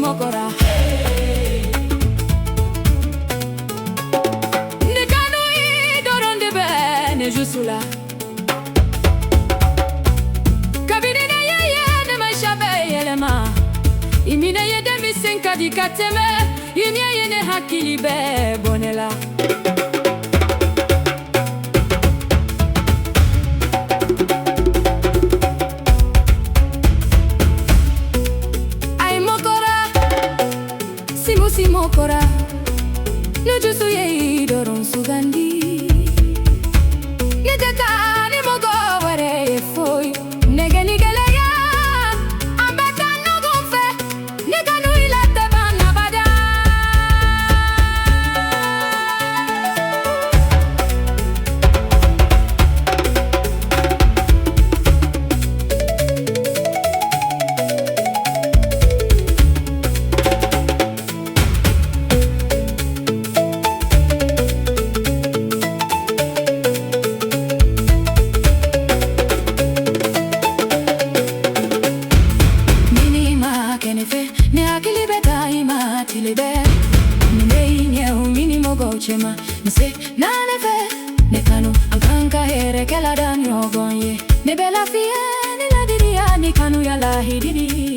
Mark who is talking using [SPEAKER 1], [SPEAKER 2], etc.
[SPEAKER 1] mokora ne kanu I doronde be ne jusula kabini na ye ne mashabe yelema imine ye de misenka di kateme imye ye ne hakili be bonela Mokora no jusu ye doron sugandi ne jaka ni mogo ware foi negeni gele ya ambata no gonfe ne kanu ilate bana bada ne akili beta ima tilebe ne nye umini mogo chema nse na nefe ne kanu ankanka here kela dani ogonye ne bela fie ne la diria ni kanu ya la hididi